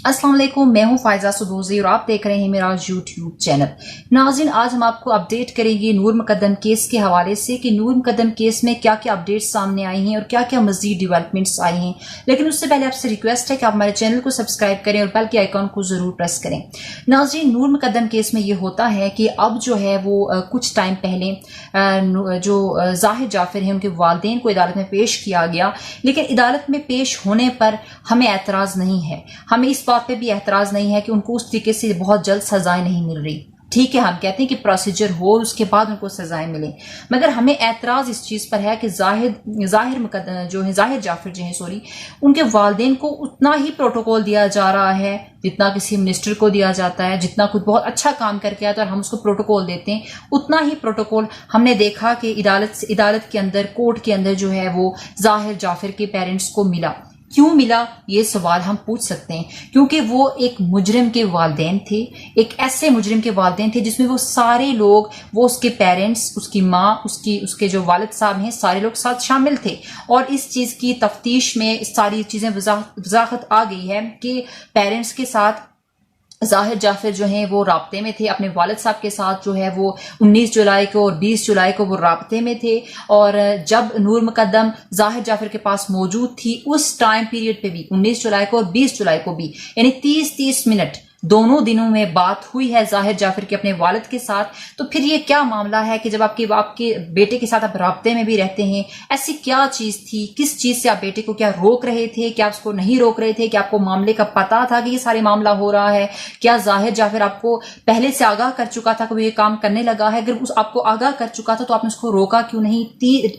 अस्सलाम वालेकुम, मैं हूं फायजा सदूसी और आप देख रहे हैं मेरा यूट्यूब चैनल। नाज़रीन, आज हम आपको अपडेट करेंगे नूर मुकद्दम केस के हवाले से कि नूर मुकद्दम केस में क्या क्या अपडेट्स सामने आई हैं और क्या क्या मजीद डेवलपमेंट्स आई हैं। लेकिन उससे पहले आपसे रिक्वेस्ट है कि आप हमारे चैनल को सब्सक्राइब करें और बेल के आइकॉन को जरूर प्रेस करें। नाज़रीन, नूर मुकद्दम केस में ये होता है कि अब जो है वो कुछ टाइम पहले जो जाहिर जाफिर है उनके वालिदैन को अदालत में पेश किया गया, लेकिन अदालत में पेश होने पर हमें एतराज़ नहीं है। हमें इस बात पे भी एतराज़ नहीं है कि उनको उस तरीके से बहुत जल्द सजाएं नहीं मिल रही। ठीक है, हम कहते हैं कि प्रोसीजर हो उसके बाद उनको सजाएं मिले, मगर हमें एतराज़ इस चीज़ पर है कि जाहिर मुकद्दम जो है जाहिर जाफिर जो है उनके वालिदैन को उतना ही प्रोटोकॉल दिया जा रहा है जितना किसी मिनिस्टर को दिया जाता है। जितना कुछ बहुत अच्छा काम करके आता है और हम उसको प्रोटोकॉल देते हैं, उतना ही प्रोटोकॉल हमने देखा कि अदालत के अंदर, कोर्ट के अंदर जो है वो जाहिर जाफिर के पेरेंट्स को मिला। क्यों मिला, ये सवाल हम पूछ सकते हैं। क्योंकि वो एक मुजरिम के वालिदैन थे, एक ऐसे मुजरिम के वालिदैन थे जिसमें वो सारे लोग, वो उसके पेरेंट्स, उसकी माँ, उसके जो वालिद साहब हैं, सारे लोग साथ शामिल थे। और इस चीज़ की तफ्तीश में सारी चीज़ें वजाहत आ गई है कि पेरेंट्स के साथ जाहिर जाफिर जो हैं वो राब्ते में थे, अपने वालिद साहब के साथ जो है वो 19 जुलाई को और 20 जुलाई को वो राब्ते में थे। और जब नूर मुकद्दम जाहिर जाफिर के पास मौजूद थी उस टाइम पीरियड पे भी 19 जुलाई को और 20 जुलाई को भी, यानी 30-30 मिनट दोनों दिनों में बात हुई है जाहिर जाफिर के अपने वालिद के साथ। तो फिर ये क्या मामला है कि जब आपके बेटे के साथ आप राब्ते में भी रहते हैं, ऐसी क्या चीज थी, किस चीज से आप बेटे को क्या रोक रहे थे, क्या उसको नहीं रोक रहे थे, क्या आपको मामले का पता था कि ये सारे मामला हो रहा है, क्या जाहिर जाफिर आपको पहले से आगाह कर चुका था कि वो ये काम करने लगा है? अगर आपको आगाह कर चुका था तो आपने उसको रोका क्यों नहीं?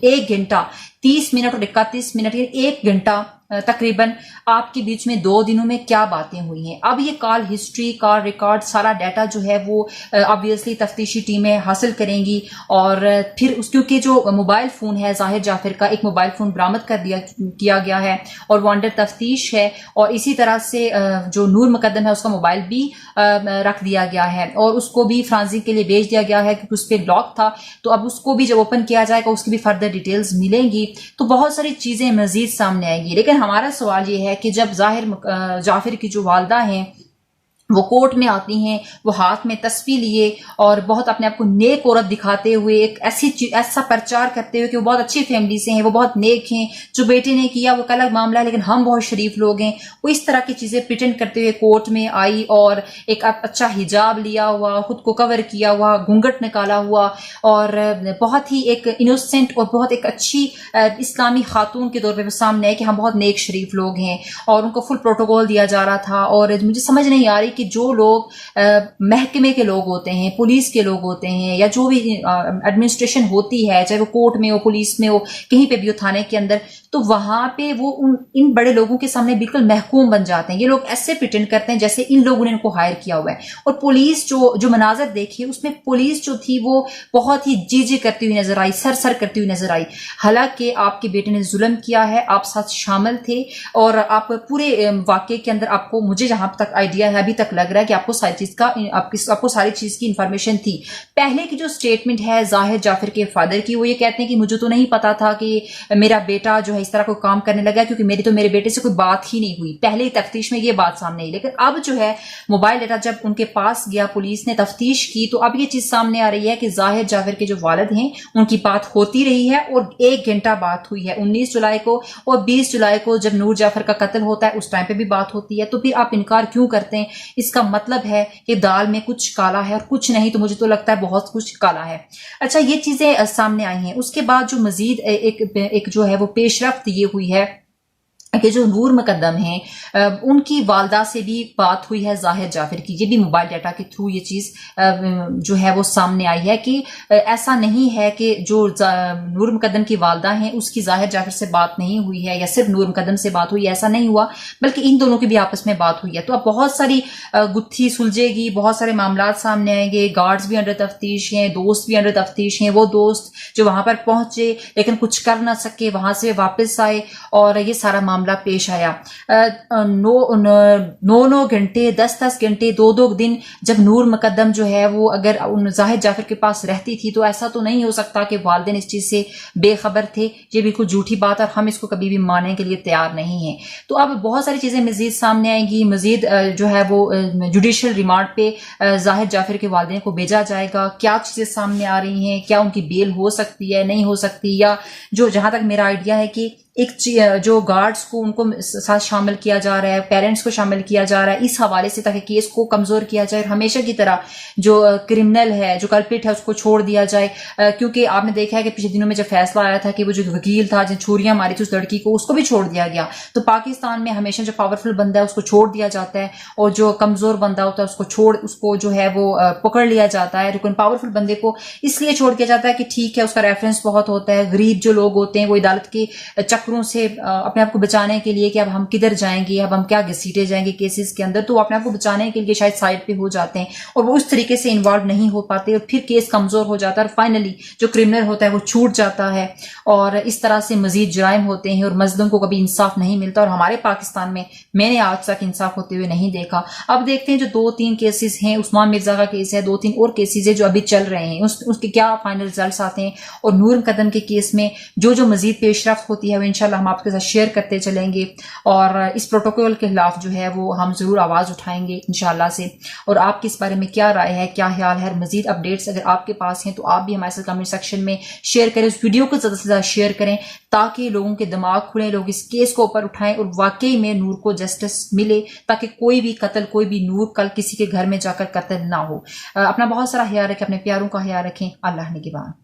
1 घंटा 30 मिनट और 31 मिनट, 1 घंटा तकरीबन आपके बीच में 2 दिनों में क्या बातें हुई हैं। अब ये कॉल हिस्ट्री, कॉल रिकॉर्ड, सारा डाटा जो है वो ऑब्वियसली तफ्तीशी टीमें हासिल करेंगी। और फिर क्योंकि जो मोबाइल फोन है जाहिर जाफिर का, एक मोबाइल फोन बरामद किया गया है और वो अंडर तफ्तीश है। और इसी तरह से जो नूर मुकद्दम है उसका मोबाइल भी रख दिया गया है और उसको भी फ्रांसिंग के लिए भेज दिया गया है क्योंकि उस पर लॉक था। तो अब उसको भी जब ओपन किया जाएगा उसकी भी फर्दर डिटेल्स मिलेंगी, तो बहुत सारी चीजें मजीद सामने आएंगी। लेकिन हमारा सवाल ये है कि जब जाहिर जाफिर की जो वालदा हैं वो कोर्ट में आती हैं, वो हाथ में तस्वीर लिए और बहुत अपने आप को नेक औरत दिखाते हुए एक ऐसा प्रचार करते हुए कि वो बहुत अच्छी फैमिली से हैं, वो बहुत नेक हैं, जो बेटे ने किया वो अलग मामला है लेकिन हम बहुत शरीफ लोग हैं, वो इस तरह की चीजें प्रिटेंड करते हुए कोर्ट में आई और एक अच्छा हिजाब लिया हुआ, खुद को कवर किया हुआ, घूंघट निकाला हुआ और बहुत ही एक इनोसेंट और बहुत एक अच्छी इस्लामी खातून के तौर पर सामने है कि हम बहुत नेक शरीफ लोग हैं। और उनको फुल प्रोटोकॉल दिया जा रहा था। और मुझे समझ नहीं आ रही कि जो लोग महकमे के लोग होते हैं, पुलिस के लोग होते हैं, या जो भी एडमिनिस्ट्रेशन होती है, चाहे वो कोर्ट में हो, पुलिस में हो, कहीं पे भी हो, थाने के अंदर, तो वहां पे वो इन बड़े लोगों के सामने बिल्कुल महकूम बन जाते हैं। ये लोग ऐसे प्रिटेंड करते हैं जैसे इन लोगों ने इनको हायर किया हुआ है। और पुलिस जो मनाजर देखिए उसमें पुलिस जो थी वो बहुत ही जी करती हुई नजर आई, सर करती हुई नजर आई। हालांकि आपके बेटे ने जुल्म किया है, आप साथ शामिल थे और आप पूरे वाकये के अंदर आपको, मुझे जहां तक आइडिया है, अभी तक लग रहा है कि आपको सारी चीज की इंफॉर्मेशन थी। पहले की जो स्टेटमेंट है जाहिर जाफिर के फादर की, वो ये कहते हैं कि मुझे तो नहीं पता था कि मेरा बेटा जो है इस तरह कोई काम करने लगा, क्योंकि मेरे बेटे से कोई बात ही नहीं हुई। पहले ही तफ्तीश में ये बात सामने आई। लेकिन अब जो है मोबाइल डेटा जब उनके पास गया, पुलिस ने तफ्तीश की, तो अब ये चीज सामने आ रही है कि जाहिर जाफिर के जो वालिद हैं उनकी बात होती रही है और 1 घंटा बात हुई है। 19 जुलाई को और 20 जुलाई को जब नूर जाफिर का कत्ल होता है उस टाइम पे भी बात होती है। तो फिर आप इनकार क्यों करते हैं? इसका मतलब है कि दाल में कुछ काला है और कुछ नहीं, तो मुझे तो लगता है बहुत कुछ काला है। अच्छा, ये चीजें सामने आई हैं। उसके बाद जो मजीद एक जो है वो पेशरफ्त ये हुई है कि जो नूर मुकद्दम हैं उनकी वालदा से भी बात हुई है जाहिर जाफिर की। ये भी मोबाइल डाटा के थ्रू ये चीज जो है वो सामने आई है कि ऐसा नहीं है कि जो नूर मुकद्दम की वालदा हैं उसकी जाहिर जाफिर से बात नहीं हुई है या सिर्फ नूर मुकद्दम से बात हुई, ऐसा नहीं हुआ, बल्कि इन दोनों की भी आपस में बात हुई है। तो अब बहुत सारी गुत्थी सुलझेगी, बहुत सारे मामला सामने आएंगे। गार्ड्स भी अंडर तफ्तीश हैं, दोस्त भी अंडर तफ्तीश हैं। वो दोस्त जो वहां पर पहुंचे लेकिन कुछ कर ना सके, वहां से वापस आए और ये सारा मामला मामला पेश आया। 9 घंटे 10 घंटे 2 दिन जब नूर मुकद्दम जो है वो अगर जाहिद जाफर के पास रहती थी तो ऐसा तो नहीं हो सकता कि वालिदैन इस चीज से बेखबर थे। ये बिल्कुल झूठी बात है और हम इसको कभी भी मानने के लिए तैयार नहीं है। तो अब बहुत सारी चीजें मजीद सामने आएंगी। मजीद जो है वो जुडिशियल रिमांड पे जाहिद जाफर के वालिदैन को भेजा जाएगा। क्या चीजें सामने आ रही हैं, क्या उनकी बेल हो सकती है नहीं हो सकती, या जो जहां तक मेरा आइडिया है कि एक जो गार्ड्स को उनको साथ शामिल किया जा रहा है, पेरेंट्स को शामिल किया जा रहा है इस हवाले से ताकि केस को कमजोर किया जाए और हमेशा की तरह जो क्रिमिनल है, जो कल्प्रिट है उसको छोड़ दिया जाए। क्योंकि आपने देखा है कि पिछले दिनों में जब फैसला आया था कि वो जो वकील था जिन छुरियां मारी थी उस लड़की को, उसको भी छोड़ दिया गया। तो पाकिस्तान में हमेशा जो पावरफुल बंदा है उसको छोड़ दिया जाता है और जो कमजोर बंदा होता है उसको जो है वो पकड़ लिया जाता है। लेकिन पावरफुल बंदे को इसलिए छोड़ दिया जाता है कि ठीक है उसका रेफरेंस बहुत होता है। गरीब जो लोग होते हैं वो अदालत के चक्रों से अपने आप को बचाने के लिए कि अब हम किधर जाएंगे, अब हम क्या घसीटे जाएंगे केसेस के अंदर, तो अपने आप को बचाने के लिए शायद साइड पे हो जाते हैं और वो उस तरीके से इन्वॉल्व नहीं हो पाते और फिर केस कमजोर हो जाता है और फाइनली जो क्रिमिनल होता है वो छूट जाता है और इस तरह से मजीद जुराइम होते हैं और मजलूम को कभी इंसाफ नहीं मिलता। और हमारे पाकिस्तान में मैंने आज तक इंसाफ होते हुए नहीं देखा। अब देखते हैं जो 2-3 केसेस हैं, उस्मान मिर्जा का केस है, 2-3 और केसेस है जो अभी चल रहे हैं, उसके क्या फाइनल रिजल्ट आते हैं और नूर मुकद्दम के केस में जो मजीद पेशरफ्त होती है वो इंशाल्लाह हम आपके साथ शेयर करते चलेंगे और इस प्रोटोकॉल के खिलाफ जो है वो हम जरूर आवाज उठाएंगे इंशाल्लाह से। और आपकी इस बारे में क्या राय है, क्या ख्याल है, मजीद अपडेट्स अगर आपके पास हैं तो आप भी हमारे साथ कमेंट सेक्शन में शेयर करें। उस वीडियो को ज्यादा से ज्यादा शेयर करें ताकि लोगों के दिमाग खुले, लोग इस केस को ऊपर उठाएं और वाकई में नूर को जस्टिस मिले ताकि कोई भी कत्ल, कोई भी नूर कल किसी के घर में जाकर कत्ल ना हो। अपना बहुत सारा ख्याल रखें, अपने प्यारों का ख्याल रखें। अल्लाह निगहबान।